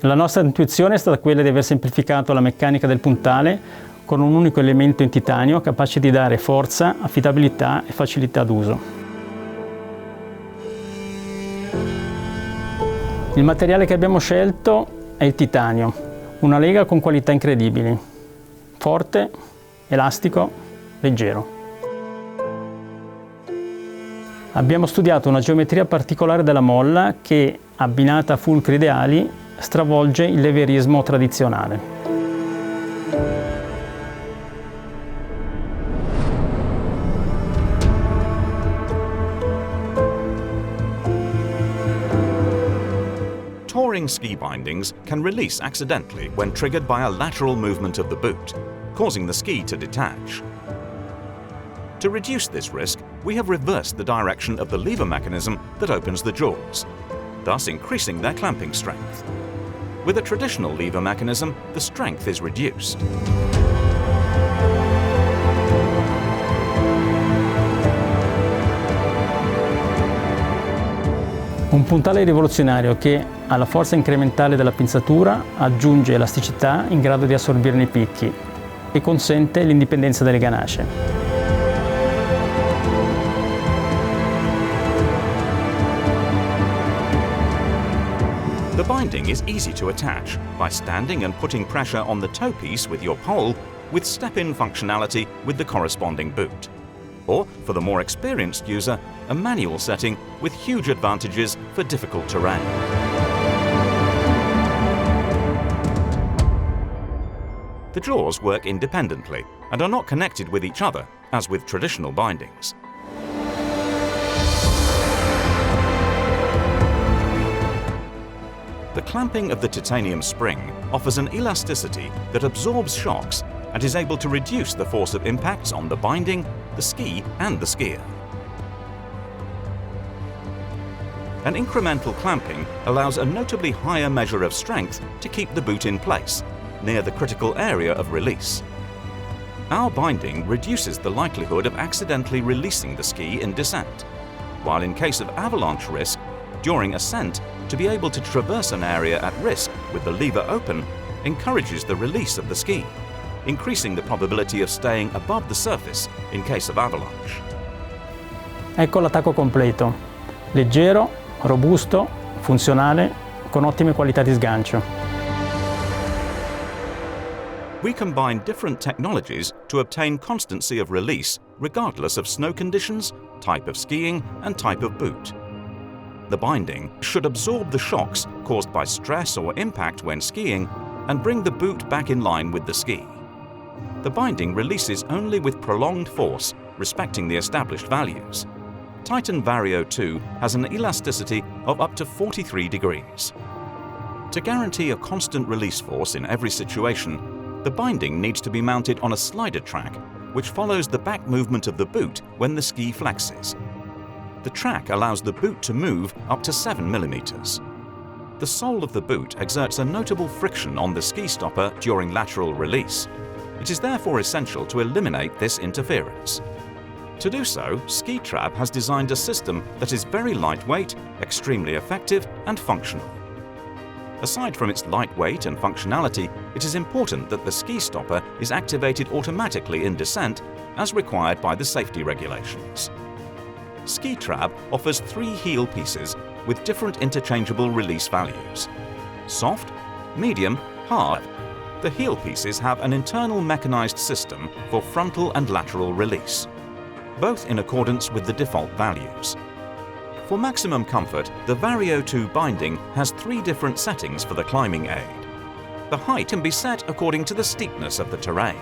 La nostra intuizione è stata quella di aver semplificato la meccanica del puntale con un unico elemento in titanio capace di dare forza, affidabilità e facilità d'uso. Il materiale che abbiamo scelto è il titanio, una lega con qualità incredibili, forte, elastico, leggero. Abbiamo studiato una geometria particolare della molla che, abbinata a fulcri ideali, stravolge il leverismo tradizionale. Touring ski bindings can release accidentally when triggered by a lateral movement of the boot, causing the ski to detach. To reduce this risk, we have reversed the direction of the lever mechanism that opens the jaws, thus increasing their clamping strength. With a traditional lever mechanism, the strength is reduced. Un puntale rivoluzionario che, alla forza incrementale della pinzatura, aggiunge elasticità in grado di assorbirne i picchi e consente l'indipendenza dalle ganasce. The binding is easy to attach by standing and putting pressure on the toe piece with your pole with step-in functionality with the corresponding boot. Or, for the more experienced user, a manual setting with huge advantages for difficult terrain. The jaws work independently and are not connected with each other, as with traditional bindings. The clamping of the titanium spring offers an elasticity that absorbs shocks and is able to reduce the force of impacts on the binding, the ski and the skier. An incremental clamping allows a notably higher measure of strength to keep the boot in place, near the critical area of release. Our binding reduces the likelihood of accidentally releasing the ski in descent, while in case of avalanche risk, during ascent, to be able to traverse an area at risk with the lever open encourages the release of the ski, increasing the probability of staying above the surface in case of avalanche. Ecco l'attacco completo, leggero, robusto, funzionale, con ottime qualità di sgancio. We combine different technologies to obtain constancy of release regardless of snow conditions, type of skiing and type of boot. The binding should absorb the shocks caused by stress or impact when skiing and bring the boot back in line with the ski. The binding releases only with prolonged force, respecting the established values. Skitrab Vario.2 has an elasticity of up to 43 degrees. To guarantee a constant release force in every situation, the binding needs to be mounted on a slider track, which follows the back movement of the boot when the ski flexes. The track allows the boot to move up to 7 millimeters. The sole of the boot exerts a notable friction on the ski stopper during lateral release. It is therefore essential to eliminate this interference. To do so, Skitrab has designed a system that is very lightweight, extremely effective and functional. Aside from its lightweight and functionality, it is important that the ski stopper is activated automatically in descent as required by the safety regulations. Skitrab offers 3 heel pieces with different interchangeable release values. Soft, medium, hard. The heel pieces have an internal mechanized system for frontal and lateral release, both in accordance with the default values. For maximum comfort, the Vario.2 binding has 3 different settings for the climbing aid. The height can be set according to the steepness of the terrain.